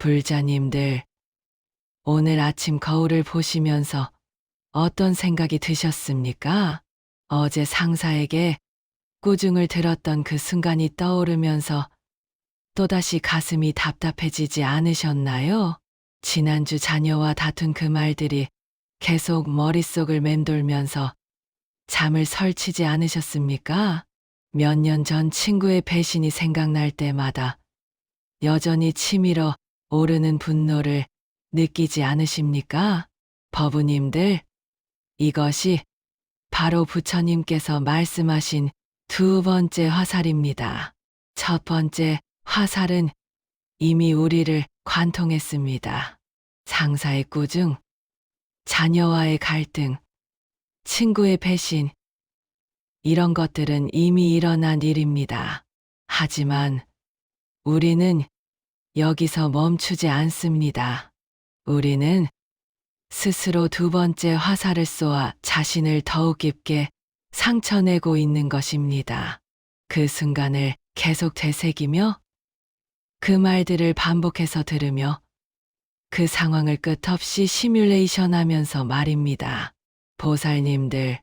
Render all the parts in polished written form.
불자님들, 오늘 아침 거울을 보시면서 어떤 생각이 드셨습니까? 어제 상사에게 꾸중을 들었던 그 순간이 떠오르면서 또다시 가슴이 답답해지지 않으셨나요? 지난주 자녀와 다툰 그 말들이 계속 머릿속을 맴돌면서 잠을 설치지 않으셨습니까? 몇 년 전 친구의 배신이 생각날 때마다 여전히 치밀어 오르는 분노를 느끼지 않으십니까? 법우님들, 이것이 바로 부처님께서 말씀하신 두 번째 화살입니다. 첫 번째 화살은 이미 우리를 관통했습니다. 상사의 꾸중, 자녀와의 갈등, 친구의 배신, 이런 것들은 이미 일어난 일입니다. 하지만 우리는 여기서 멈추지 않습니다. 우리는 스스로 두 번째 화살을 쏘아 자신을 더욱 깊게 상처내고 있는 것입니다. 그 순간을 계속 되새기며 그 말들을 반복해서 들으며 그 상황을 끝없이 시뮬레이션 하면서 말입니다. 보살님들,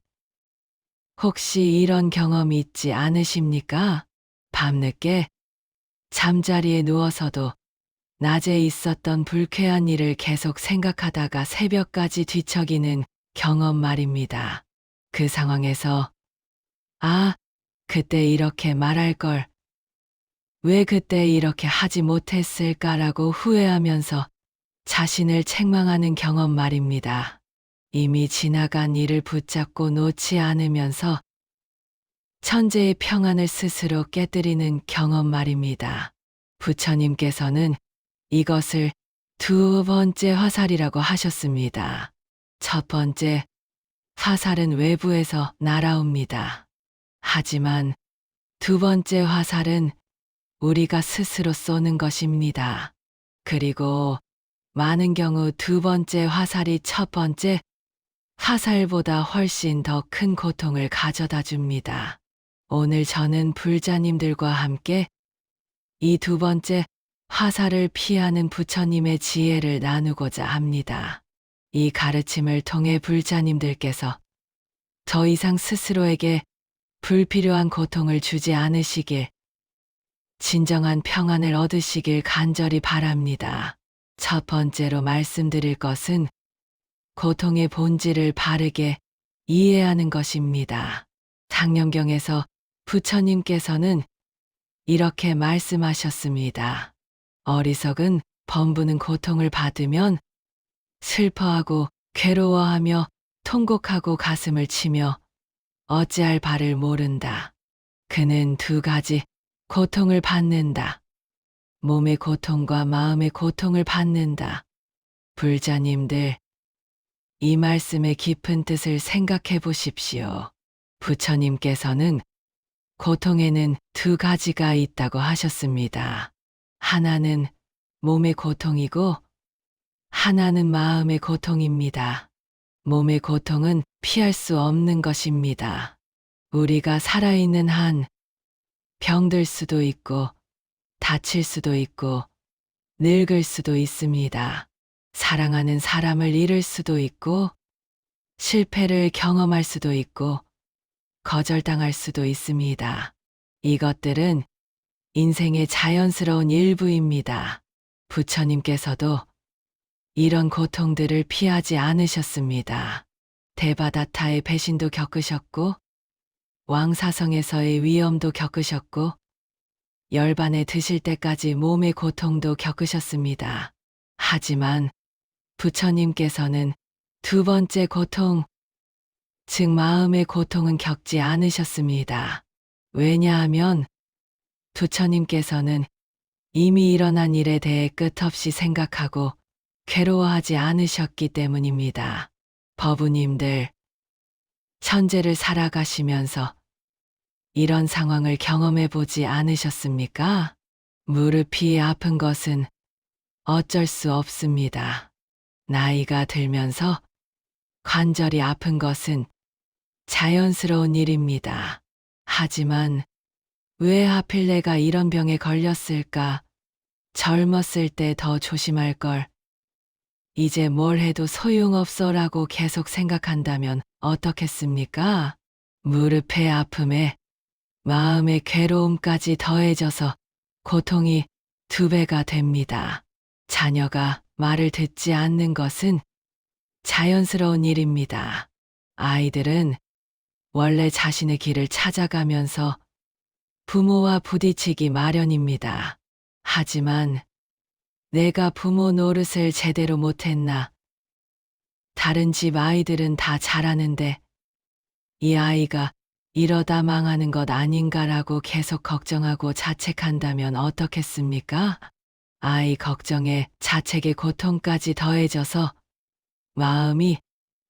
혹시 이런 경험이 있지 않으십니까? 밤늦게 잠자리에 누워서도 낮에 있었던 불쾌한 일을 계속 생각하다가 새벽까지 뒤척이는 경험 말입니다. 그 상황에서 아, 그때 이렇게 말할 걸, 왜 그때 이렇게 하지 못했을까라고 후회하면서 자신을 책망하는 경험 말입니다. 이미 지나간 일을 붙잡고 놓지 않으면서 천재의 평안을 스스로 깨뜨리는 경험 말입니다. 부처님께서는 이것을 두 번째 화살이라고 하셨습니다. 첫 번째 화살은 외부에서 날아옵니다. 하지만 두 번째 화살은 우리가 스스로 쏘는 것입니다. 그리고 많은 경우 두 번째 화살이 첫 번째 화살보다 훨씬 더 큰 고통을 가져다 줍니다. 오늘 저는 불자님들과 함께 이 두 번째 화살을 피하는 부처님의 지혜를 나누고자 합니다. 이 가르침을 통해 불자님들께서 더 이상 스스로에게 불필요한 고통을 주지 않으시길, 진정한 평안을 얻으시길 간절히 바랍니다. 첫 번째로 말씀드릴 것은 고통의 본질을 바르게 이해하는 것입니다. 상념경에서 부처님께서는 이렇게 말씀하셨습니다. 어리석은 범부는 고통을 받으면 슬퍼하고 괴로워하며 통곡하고 가슴을 치며 어찌할 바를 모른다. 그는 두 가지 고통을 받는다. 몸의 고통과 마음의 고통을 받는다. 불자님들, 이 말씀의 깊은 뜻을 생각해 보십시오. 부처님께서는 고통에는 두 가지가 있다고 하셨습니다. 하나는 몸의 고통이고 하나는 마음의 고통입니다. 몸의 고통은 피할 수 없는 것입니다. 우리가 살아있는 한 병들 수도 있고 다칠 수도 있고 늙을 수도 있습니다. 사랑하는 사람을 잃을 수도 있고 실패를 경험할 수도 있고 거절당할 수도 있습니다. 이것들은 인생의 자연스러운 일부입니다. 부처님께서도 이런 고통들을 피하지 않으셨습니다. 데바다타의 배신도 겪으셨고 왕사성에서의 위험도 겪으셨고 열반에 드실 때까지 몸의 고통도 겪으셨습니다. 하지만 부처님께서는 두 번째 고통, 즉 마음의 고통은 겪지 않으셨습니다. 왜냐하면 부처님께서는 이미 일어난 일에 대해 끝없이 생각하고 괴로워하지 않으셨기 때문입니다. 법우님들, 천재를 살아가시면서 이런 상황을 경험해 보지 않으셨습니까? 무릎이 아픈 것은 어쩔 수 없습니다. 나이가 들면서 관절이 아픈 것은 자연스러운 일입니다. 하지만 왜 하필 내가 이런 병에 걸렸을까? 젊었을 때 더 조심할 걸. 이제 뭘 해도 소용없어라고 계속 생각한다면 어떻겠습니까? 무릎의 아픔에 마음의 괴로움까지 더해져서 고통이 2배가 됩니다. 자녀가 말을 듣지 않는 것은 자연스러운 일입니다. 아이들은 원래 자신의 길을 찾아가면서 부모와 부딪히기 마련입니다. 하지만 내가 부모 노릇을 제대로 못했나? 다른 집 아이들은 다 잘하는데 이 아이가 이러다 망하는 것 아닌가라고 계속 걱정하고 자책한다면 어떻겠습니까? 아이 걱정에 자책의 고통까지 더해져서 마음이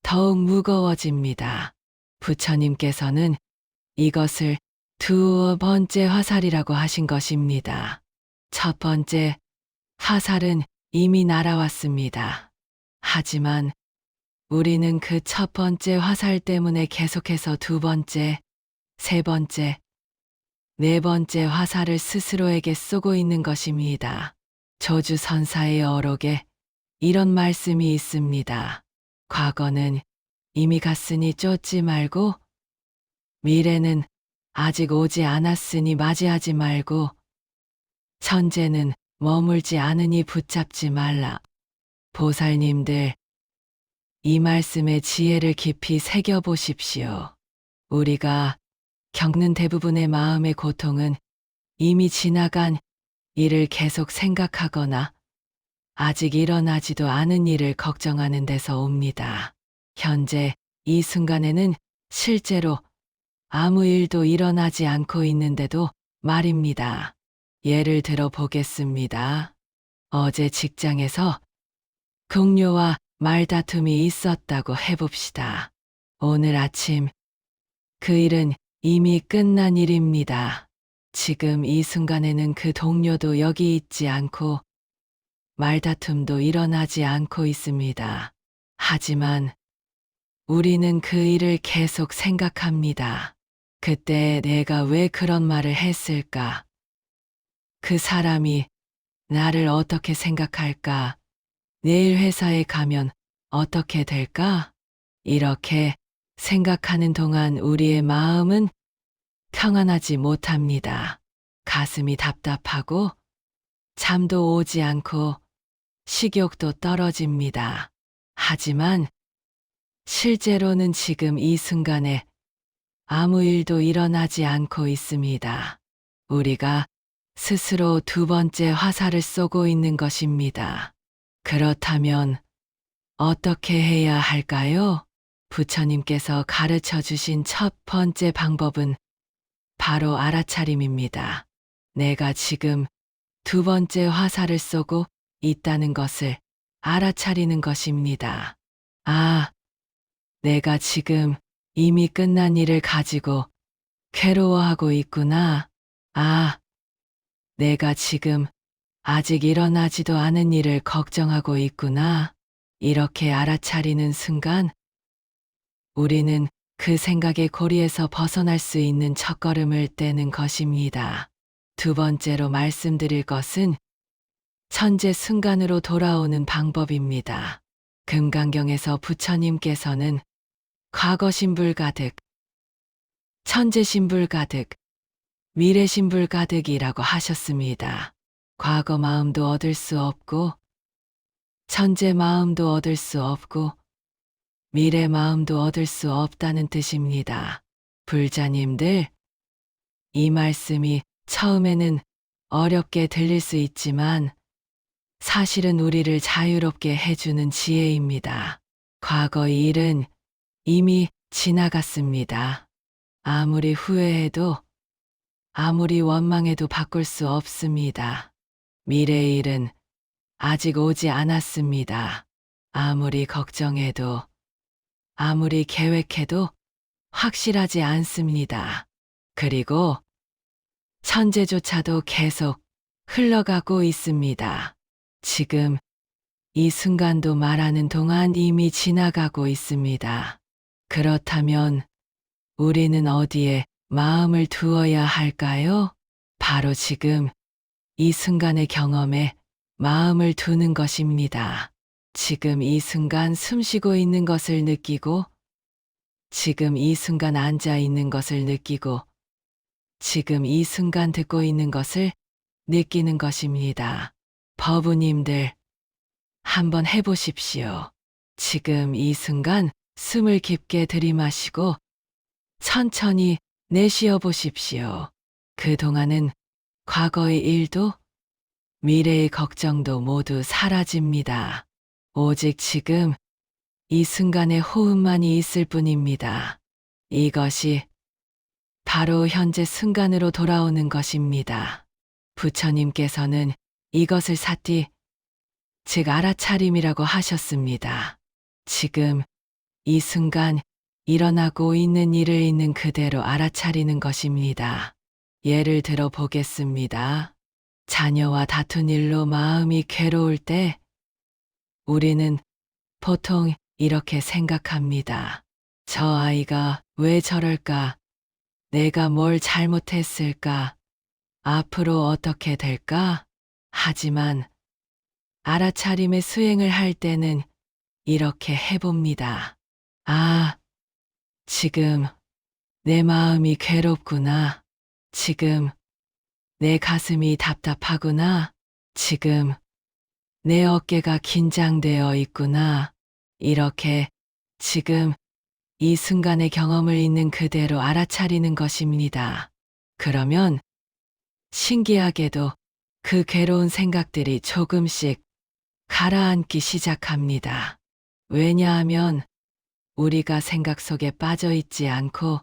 더욱 무거워집니다. 부처님께서는 이것을 2번째 화살이라고 하신 것입니다. 첫 번째 화살은 이미 날아왔습니다. 하지만 우리는 그 첫 번째 화살 때문에 계속해서 2번째, 3번째, 4번째 화살을 스스로에게 쏘고 있는 것입니다. 조주선사의 어록에 이런 말씀이 있습니다. 과거는 이미 갔으니 쫓지 말고, 미래는 아직 오지 않았으니 맞이하지 말고, 천재는 머물지 않으니 붙잡지 말라. 보살님들, 이 말씀의 지혜를 깊이 새겨보십시오. 우리가 겪는 대부분의 마음의 고통은 이미 지나간 일을 계속 생각하거나 아직 일어나지도 않은 일을 걱정하는 데서 옵니다. 현재 이 순간에는 실제로 아무 일도 일어나지 않고 있는데도 말입니다. 예를 들어 보겠습니다. 어제 직장에서 동료와 말다툼이 있었다고 해봅시다. 오늘 아침 그 일은 이미 끝난 일입니다. 지금 이 순간에는 그 동료도 여기 있지 않고 말다툼도 일어나지 않고 있습니다. 하지만 우리는 그 일을 계속 생각합니다. 그때 내가 왜 그런 말을 했을까? 그 사람이 나를 어떻게 생각할까? 내일 회사에 가면 어떻게 될까? 이렇게 생각하는 동안 우리의 마음은 평안하지 못합니다. 가슴이 답답하고 잠도 오지 않고 식욕도 떨어집니다. 하지만 실제로는 지금 이 순간에 아무 일도 일어나지 않고 있습니다. 우리가 스스로 2번째 화살을 쏘고 있는 것입니다. 그렇다면 어떻게 해야 할까요? 부처님께서 가르쳐 주신 첫 번째 방법은 바로 알아차림입니다. 내가 지금 2번째 화살을 쏘고 있다는 것을 알아차리는 것입니다. 아, 내가 지금 이미 끝난 일을 가지고 괴로워하고 있구나. 아, 내가 지금 아직 일어나지도 않은 일을 걱정하고 있구나. 이렇게 알아차리는 순간 우리는 그 생각의 고리에서 벗어날 수 있는 첫걸음을 떼는 것입니다. 2번째로 말씀드릴 것은 천재 순간으로 돌아오는 방법입니다. 금강경에서 부처님께서는 과거 신불 가득, 천재 신불 가득, 미래 신불 가득이라고 하셨습니다. 과거 마음도 얻을 수 없고, 천재 마음도 얻을 수 없고, 미래 마음도 얻을 수 없다는 뜻입니다. 불자님들, 이 말씀이 처음에는 어렵게 들릴 수 있지만 사실은 우리를 자유롭게 해주는 지혜입니다. 과거의 일은 이미 지나갔습니다. 아무리 후회해도 아무리 원망해도 바꿀 수 없습니다. 미래의 일은 아직 오지 않았습니다. 아무리 걱정해도 아무리 계획해도 확실하지 않습니다. 그리고 천재조차도 계속 흘러가고 있습니다. 지금 이 순간도 말하는 동안 이미 지나가고 있습니다. 그렇다면 우리는 어디에 마음을 두어야 할까요? 바로 지금 이 순간의 경험에 마음을 두는 것입니다. 지금 이 순간 숨 쉬고 있는 것을 느끼고, 지금 이 순간 앉아 있는 것을 느끼고, 지금 이 순간 듣고 있는 것을 느끼는 것입니다. 버부님들, 한번 해보십시오. 지금 이 순간 숨을 깊게 들이마시고 천천히 내쉬어 보십시오. 그동안은 과거의 일도 미래의 걱정도 모두 사라집니다. 오직 지금 이 순간의 호흡만이 있을 뿐입니다. 이것이 바로 현재 순간으로 돌아오는 것입니다. 부처님께서는 이것을 사띠, 즉 알아차림이라고 하셨습니다. 지금 이 순간 일어나고 있는 일을 있는 그대로 알아차리는 것입니다. 예를 들어 보겠습니다. 자녀와 다툰 일로 마음이 괴로울 때 우리는 보통 이렇게 생각합니다. 저 아이가 왜 저럴까? 내가 뭘 잘못했을까? 앞으로 어떻게 될까? 하지만 알아차림의 수행을 할 때는 이렇게 해봅니다. 아, 지금 내 마음이 괴롭구나. 지금 내 가슴이 답답하구나. 지금 내 어깨가 긴장되어 있구나. 이렇게 지금 이 순간의 경험을 있는 그대로 알아차리는 것입니다. 그러면 신기하게도 그 괴로운 생각들이 조금씩 가라앉기 시작합니다. 왜냐하면 우리가 생각 속에 빠져 있지 않고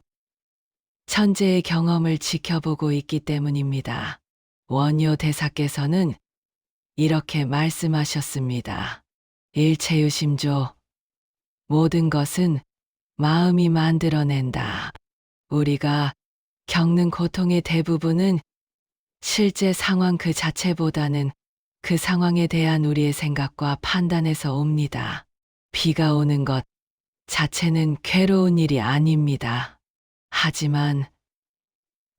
천재의 경험을 지켜보고 있기 때문입니다. 원효 대사께서는 이렇게 말씀하셨습니다. 일체유심조, 모든 것은 마음이 만들어낸다. 우리가 겪는 고통의 대부분은 실제 상황 그 자체보다는 그 상황에 대한 우리의 생각과 판단에서 옵니다. 비가 오는 것 자체는 괴로운 일이 아닙니다. 하지만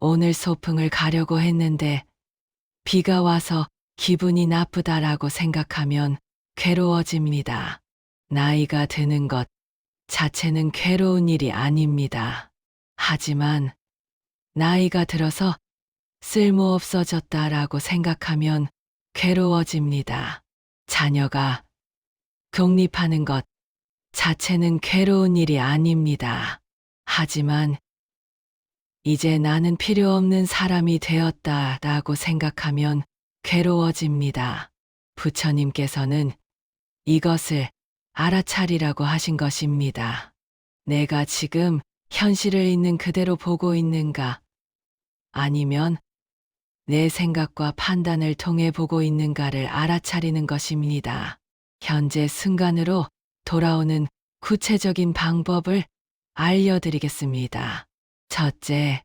오늘 소풍을 가려고 했는데 비가 와서 기분이 나쁘다라고 생각하면 괴로워집니다. 나이가 드는 것 자체는 괴로운 일이 아닙니다. 하지만 나이가 들어서 쓸모없어졌다라고 생각하면 괴로워집니다. 자녀가 독립하는 것 자체는 괴로운 일이 아닙니다. 하지만 이제 나는 필요 없는 사람이 되었다라고 생각하면 괴로워집니다. 부처님께서는 이것을 알아차리라고 하신 것입니다. 내가 지금 현실을 있는 그대로 보고 있는가? 아니면 내 생각과 판단을 통해 보고 있는가를 알아차리는 것입니다. 현재 순간으로 돌아오는 구체적인 방법을 알려드리겠습니다. 첫째,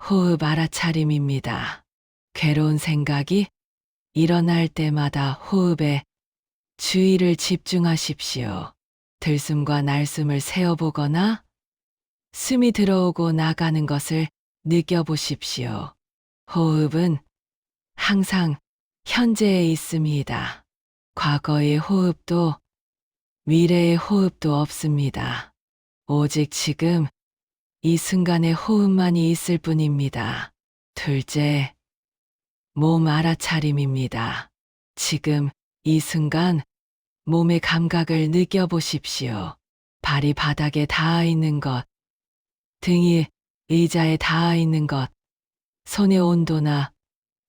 호흡 알아차림입니다. 괴로운 생각이 일어날 때마다 호흡에 주의를 집중하십시오. 들숨과 날숨을 세어보거나 숨이 들어오고 나가는 것을 느껴보십시오. 호흡은 항상 현재에 있습니다. 과거의 호흡도 미래의 호흡도 없습니다. 오직 지금 이 순간의 호흡만이 있을 뿐입니다. 둘째, 몸 알아차림입니다. 지금 이 순간 몸의 감각을 느껴보십시오. 발이 바닥에 닿아 있는 것, 등이 의자에 닿아 있는 것, 손의 온도나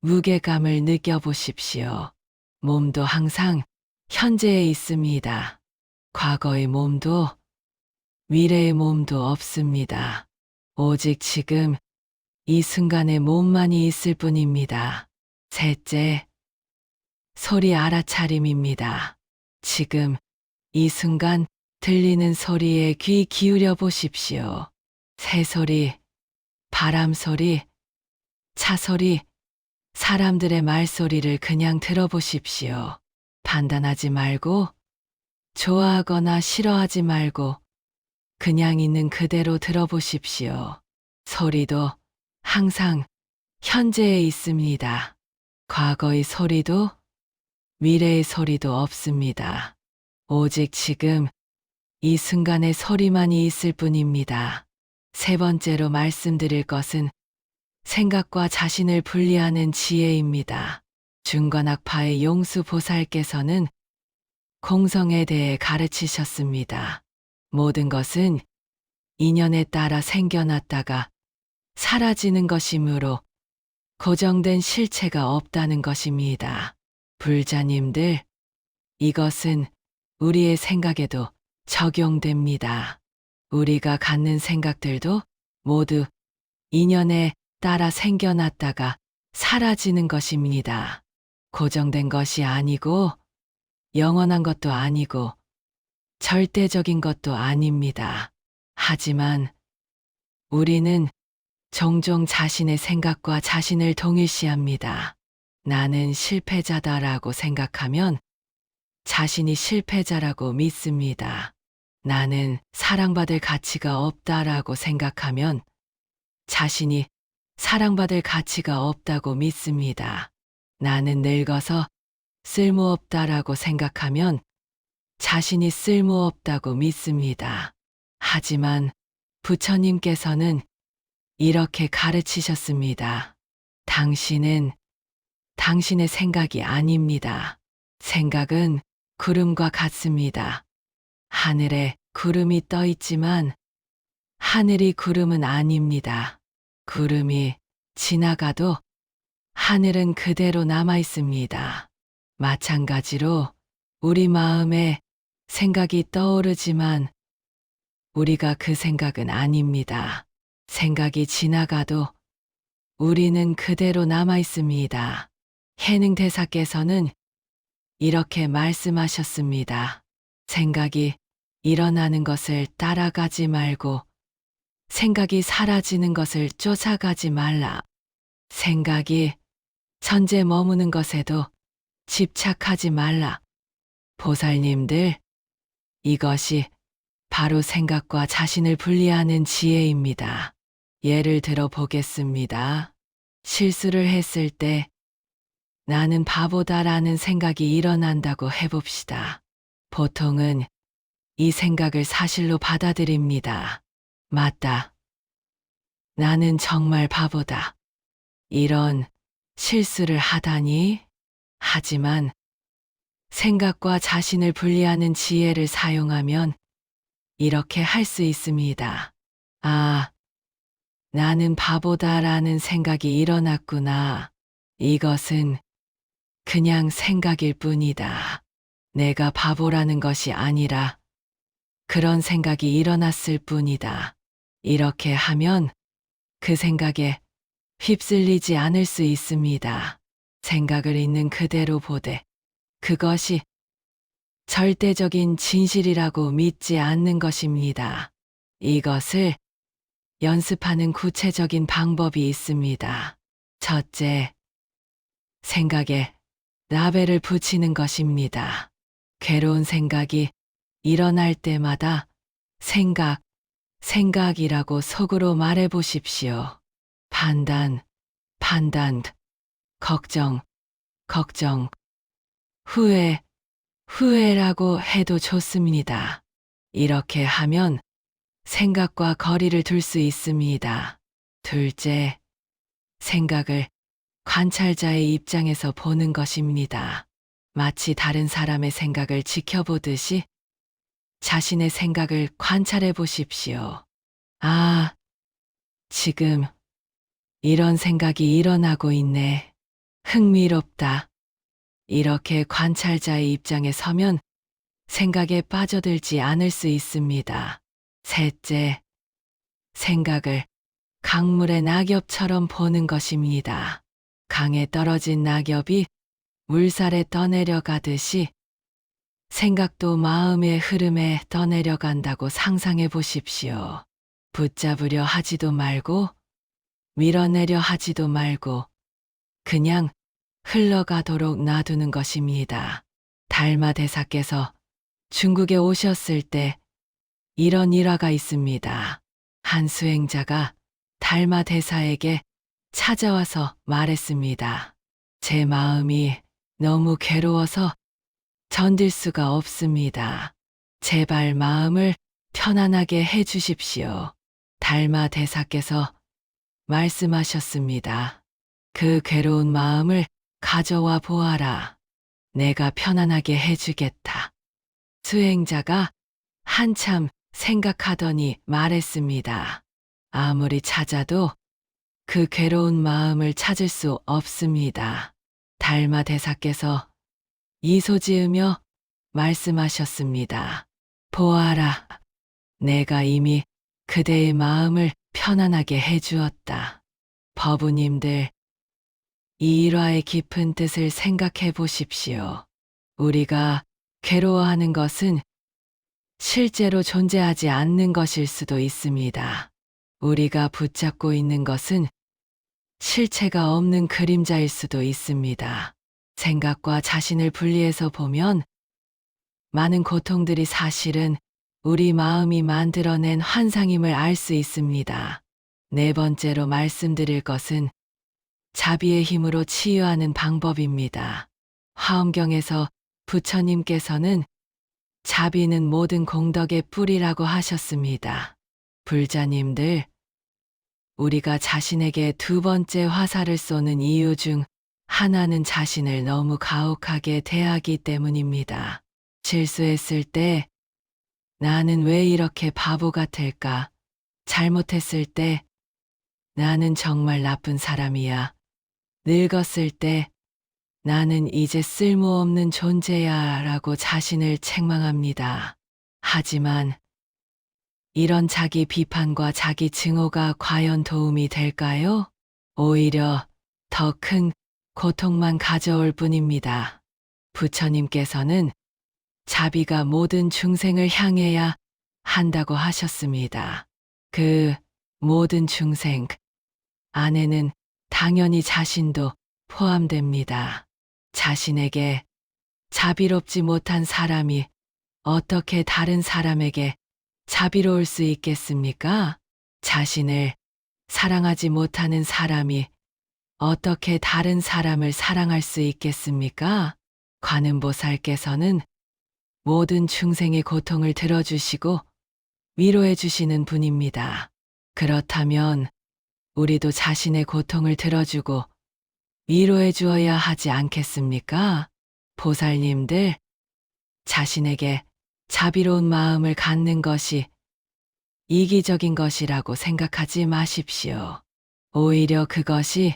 무게감을 느껴보십시오. 몸도 항상 현재에 있습니다. 과거의 몸도 미래의 몸도 없습니다. 오직 지금 이 순간의 몸만이 있을 뿐입니다. 셋째, 소리 알아차림입니다. 지금 이 순간 들리는 소리에 귀 기울여 보십시오. 새소리, 바람소리, 차소리, 사람들의 말소리를 그냥 들어보십시오. 판단하지 말고, 좋아하거나 싫어하지 말고, 그냥 있는 그대로 들어보십시오. 소리도 항상 현재에 있습니다. 과거의 소리도 미래의 소리도 없습니다. 오직 지금 이 순간의 소리만이 있을 뿐입니다. 세 번째로 말씀드릴 것은 생각과 자신을 분리하는 지혜입니다. 중관학파의 용수 보살께서는 공성에 대해 가르치셨습니다. 모든 것은 인연에 따라 생겨났다가 사라지는 것이므로 고정된 실체가 없다는 것입니다. 불자님들, 이것은 우리의 생각에도 적용됩니다. 우리가 갖는 생각들도 모두 인연에 따라 생겨났다가 사라지는 것입니다. 고정된 것이 아니고 영원한 것도 아니고 절대적인 것도 아닙니다. 하지만 우리는 종종 자신의 생각과 자신을 동일시합니다. 나는 실패자다라고 생각하면 자신이 실패자라고 믿습니다. 나는 사랑받을 가치가 없다라고 생각하면 자신이 사랑받을 가치가 없다고 믿습니다. 나는 늙어서 쓸모없다라고 생각하면 자신이 쓸모없다고 믿습니다. 하지만 부처님께서는 이렇게 가르치셨습니다. 당신은 당신의 생각이 아닙니다. 생각은 구름과 같습니다. 하늘에 구름이 떠 있지만 하늘이 구름은 아닙니다. 구름이 지나가도 하늘은 그대로 남아 있습니다. 마찬가지로 우리 마음에 생각이 떠오르지만 우리가 그 생각은 아닙니다. 생각이 지나가도 우리는 그대로 남아 있습니다. 해능대사께서는 이렇게 말씀하셨습니다. 생각이 일어나는 것을 따라가지 말고 생각이 사라지는 것을 쫓아가지 말라. 생각이 현재 머무는 것에도 집착하지 말라. 보살님들, 이것이 바로 생각과 자신을 분리하는 지혜입니다. 예를 들어 보겠습니다. 실수를 했을 때 나는 바보다라는 생각이 일어난다고 해봅시다. 보통은 이 생각을 사실로 받아들입니다. 맞다. 나는 정말 바보다. 이런 실수를 하다니? 하지만 생각과 자신을 분리하는 지혜를 사용하면 이렇게 할 수 있습니다. 아, 나는 바보다라는 생각이 일어났구나. 이것은 그냥 생각일 뿐이다. 내가 바보라는 것이 아니라 그런 생각이 일어났을 뿐이다. 이렇게 하면 그 생각에 휩쓸리지 않을 수 있습니다. 생각을 있는 그대로 보되 그것이 절대적인 진실이라고 믿지 않는 것입니다. 이것을 연습하는 구체적인 방법이 있습니다. 첫째, 생각에 라벨을 붙이는 것입니다. 괴로운 생각이 일어날 때마다 생각이라고 속으로 말해 보십시오. 판단, 걱정, 후회라고 해도 좋습니다. 이렇게 하면 생각과 거리를 둘 수 있습니다. 둘째, 생각을 관찰자의 입장에서 보는 것입니다. 마치 다른 사람의 생각을 지켜보듯이 자신의 생각을 관찰해 보십시오. 아, 지금 이런 생각이 일어나고 있네. 흥미롭다. 이렇게 관찰자의 입장에 서면 생각에 빠져들지 않을 수 있습니다. 셋째, 생각을 강물의 낙엽처럼 보는 것입니다. 강에 떨어진 낙엽이 물살에 떠내려가듯이 생각도 마음의 흐름에 떠내려간다고 상상해 보십시오. 붙잡으려 하지도 말고 밀어내려 하지도 말고 그냥 흘러가도록 놔두는 것입니다. 달마 대사께서 중국에 오셨을 때 이런 일화가 있습니다. 한 수행자가 달마 대사에게 찾아와서 말했습니다. 제 마음이 너무 괴로워서 견딜 수가 없습니다. 제발 마음을 편안하게 해 주십시오. 달마 대사께서 말씀하셨습니다. 그 괴로운 마음을 가져와 보아라. 내가 편안하게 해주겠다. 수행자가 한참 생각하더니 말했습니다. 아무리 찾아도 그 괴로운 마음을 찾을 수 없습니다. 달마 대사께서 미소 지으며 말씀하셨습니다. 보아라. 내가 이미 그대의 마음을 편안하게 해주었다. 법우님들, 이 일화의 깊은 뜻을 생각해 보십시오. 우리가 괴로워하는 것은 실제로 존재하지 않는 것일 수도 있습니다. 우리가 붙잡고 있는 것은 실체가 없는 그림자일 수도 있습니다. 생각과 자신을 분리해서 보면 많은 고통들이 사실은 우리 마음이 만들어낸 환상임을 알 수 있습니다. 네 번째로 말씀드릴 것은 자비의 힘으로 치유하는 방법입니다. 화엄경에서 부처님께서는 자비는 모든 공덕의 뿌리라고 하셨습니다. 불자님들, 우리가 자신에게 두 번째 화살을 쏘는 이유 중 하나는 자신을 너무 가혹하게 대하기 때문입니다. 실수했을 때 나는 왜 이렇게 바보 같을까? 잘못했을 때 나는 정말 나쁜 사람이야. 늙었을 때 나는 이제 쓸모없는 존재야 라고 자신을 책망합니다. 하지만 이런 자기 비판과 자기 증오가 과연 도움이 될까요? 오히려 더 큰 고통만 가져올 뿐입니다. 부처님께서는 자비가 모든 중생을 향해야 한다고 하셨습니다. 그 모든 중생 안에는 당연히 자신도 포함됩니다. 자신에게 자비롭지 못한 사람이 어떻게 다른 사람에게 자비로울 수 있겠습니까? 자신을 사랑하지 못하는 사람이 어떻게 다른 사람을 사랑할 수 있겠습니까? 관음보살께서는 모든 중생의 고통을 들어주시고 위로해 주시는 분입니다. 그렇다면 우리도 자신의 고통을 들어주고 위로해 주어야 하지 않겠습니까? 보살님들, 자신에게 자비로운 마음을 갖는 것이 이기적인 것이라고 생각하지 마십시오. 오히려 그것이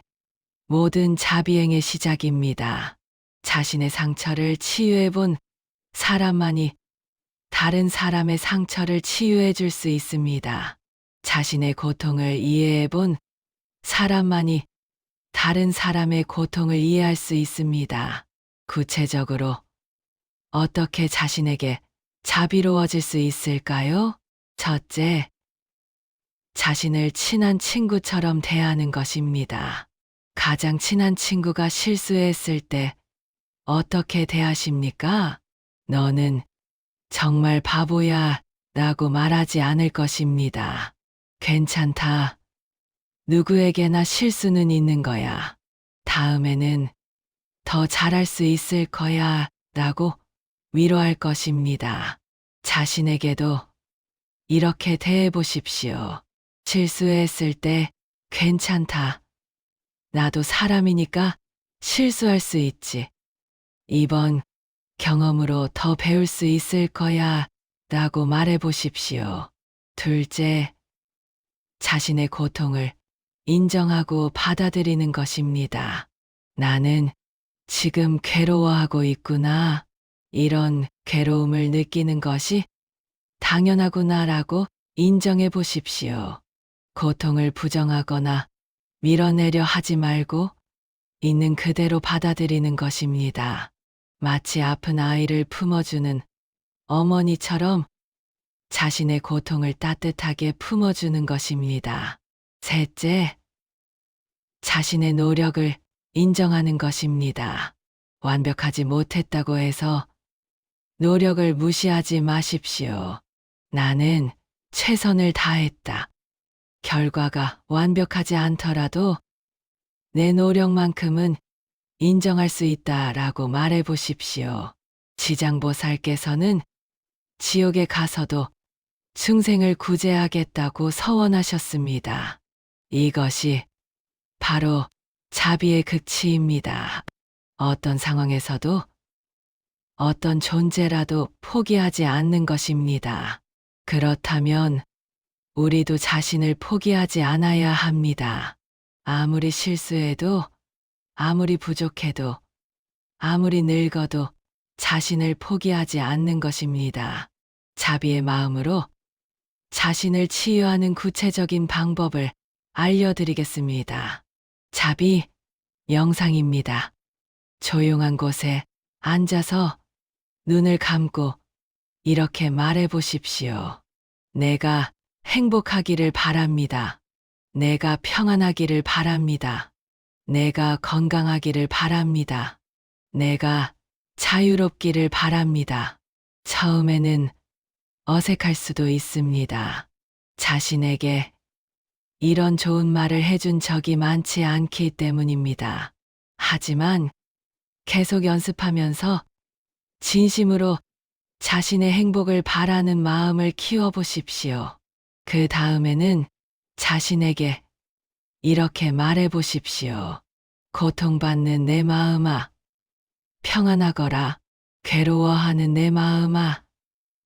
모든 자비행의 시작입니다. 자신의 상처를 치유해 본 사람만이 다른 사람의 상처를 치유해 줄 수 있습니다. 자신의 고통을 이해해 본 사람만이 다른 사람의 고통을 이해할 수 있습니다. 구체적으로 어떻게 자신에게 자비로워질 수 있을까요? 첫째, 자신을 친한 친구처럼 대하는 것입니다. 가장 친한 친구가 실수했을 때 어떻게 대하십니까? 너는 정말 바보야 라고 말하지 않을 것입니다. 괜찮다. 누구에게나 실수는 있는 거야. 다음에는 더 잘할 수 있을 거야 라고 위로할 것입니다. 자신에게도 이렇게 대해 보십시오. 실수했을 때 괜찮다. 나도 사람이니까 실수할 수 있지. 이번 경험으로 더 배울 수 있을 거야 라고 말해 보십시오. 둘째, 자신의 고통을 인정하고 받아들이는 것입니다. 나는 지금 괴로워하고 있구나. 이런 괴로움을 느끼는 것이 당연하구나라고 인정해 보십시오. 고통을 부정하거나 밀어내려 하지 말고 있는 그대로 받아들이는 것입니다. 마치 아픈 아이를 품어주는 어머니처럼 자신의 고통을 따뜻하게 품어주는 것입니다. 셋째, 자신의 노력을 인정하는 것입니다. 완벽하지 못했다고 해서 노력을 무시하지 마십시오. 나는 최선을 다했다. 결과가 완벽하지 않더라도 내 노력만큼은 인정할 수 있다라고 말해 보십시오. 지장보살께서는 지옥에 가서도 중생을 구제하겠다고 서원하셨습니다. 이것이 바로 자비의 극치입니다. 어떤 상황에서도 어떤 존재라도 포기하지 않는 것입니다. 그렇다면 우리도 자신을 포기하지 않아야 합니다. 아무리 실수해도, 아무리 부족해도, 아무리 늙어도 자신을 포기하지 않는 것입니다. 자비의 마음으로 자신을 치유하는 구체적인 방법을 알려드리겠습니다. 자비 명상입니다. 조용한 곳에 앉아서 눈을 감고 이렇게 말해 보십시오. 내가 행복하기를 바랍니다. 내가 평안하기를 바랍니다. 내가 건강하기를 바랍니다. 내가 자유롭기를 바랍니다. 처음에는 어색할 수도 있습니다. 자신에게 이런 좋은 말을 해준 적이 많지 않기 때문입니다. 하지만 계속 연습하면서 진심으로 자신의 행복을 바라는 마음을 키워보십시오. 그 다음에는 자신에게 이렇게 말해 보십시오. 고통받는 내 마음아, 평안하거라. 괴로워하는 내 마음아,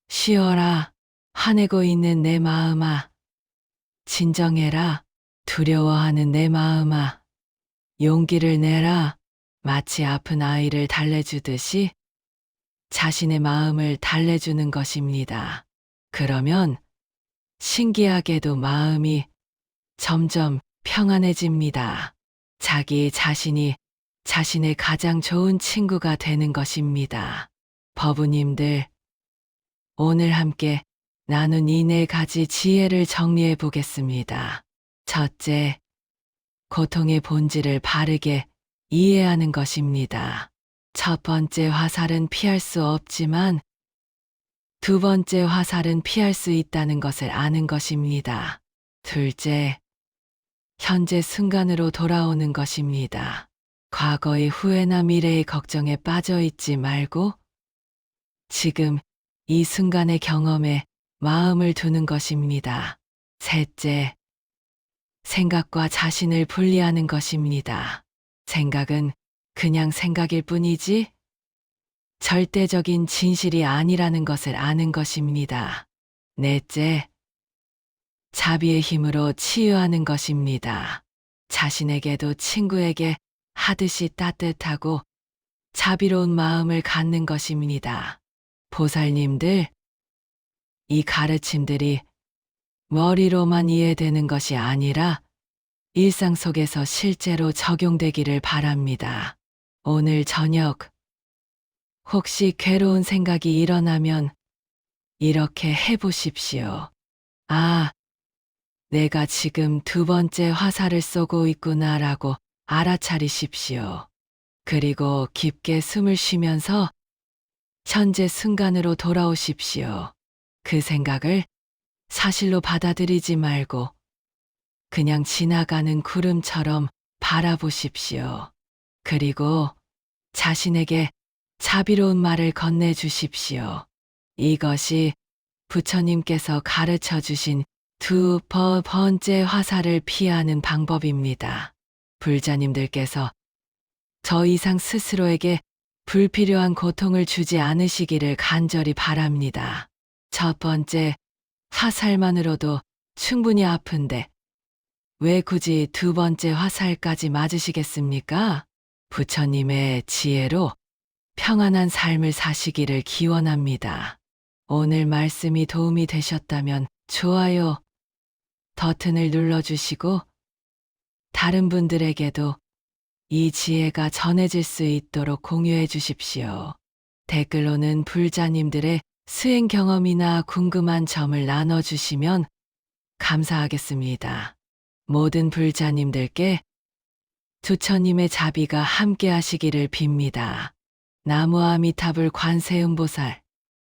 쉬어라. 화내고 있는 내 마음아, 진정해라. 두려워하는 내 마음아, 용기를 내라. 마치 아픈 아이를 달래주듯이 자신의 마음을 달래주는 것입니다. 그러면 신기하게도 마음이 점점 평안해집니다. 자기 자신이 자신의 가장 좋은 친구가 되는 것입니다. 법우님들, 오늘 함께 나눈 이 4가지 지혜를 정리해 보겠습니다. 첫째, 고통의 본질을 바르게 이해하는 것입니다. 첫 번째 화살은 피할 수 없지만 두 번째 화살은 피할 수 있다는 것을 아는 것입니다. 둘째, 현재 순간으로 돌아오는 것입니다. 과거의 후회나 미래의 걱정에 빠져 있지 말고 지금 이 순간의 경험에 마음을 두는 것입니다. 셋째, 생각과 자신을 분리하는 것입니다. 생각은 그냥 생각일 뿐이지 절대적인 진실이 아니라는 것을 아는 것입니다. 넷째, 자비의 힘으로 치유하는 것입니다. 자신에게도 친구에게 하듯이 따뜻하고 자비로운 마음을 갖는 것입니다. 보살님들, 이 가르침들이 머리로만 이해되는 것이 아니라 일상 속에서 실제로 적용되기를 바랍니다. 오늘 저녁 혹시 괴로운 생각이 일어나면 이렇게 해보십시오. 아, 내가 지금 두 번째 화살을 쏘고 있구나라고 알아차리십시오. 그리고 깊게 숨을 쉬면서 현재 순간으로 돌아오십시오. 그 생각을 사실로 받아들이지 말고 그냥 지나가는 구름처럼 바라보십시오. 그리고 자신에게 자비로운 말을 건네주십시오. 이것이 부처님께서 가르쳐 주신 두 번째 화살을 피하는 방법입니다. 불자님들께서 더 이상 스스로에게 불필요한 고통을 주지 않으시기를 간절히 바랍니다. 첫 번째 화살만으로도 충분히 아픈데 왜 굳이 두 번째 화살까지 맞으시겠습니까? 부처님의 지혜로 평안한 삶을 사시기를 기원합니다. 오늘 말씀이 도움이 되셨다면 좋아요 버튼을 눌러주시고 다른 분들에게도 이 지혜가 전해질 수 있도록 공유해 주십시오. 댓글로는 불자님들의 수행 경험이나 궁금한 점을 나눠주시면 감사하겠습니다. 모든 불자님들께 부처님의 자비가 함께 하시기를 빕니다. 나무 아미타불 관세음보살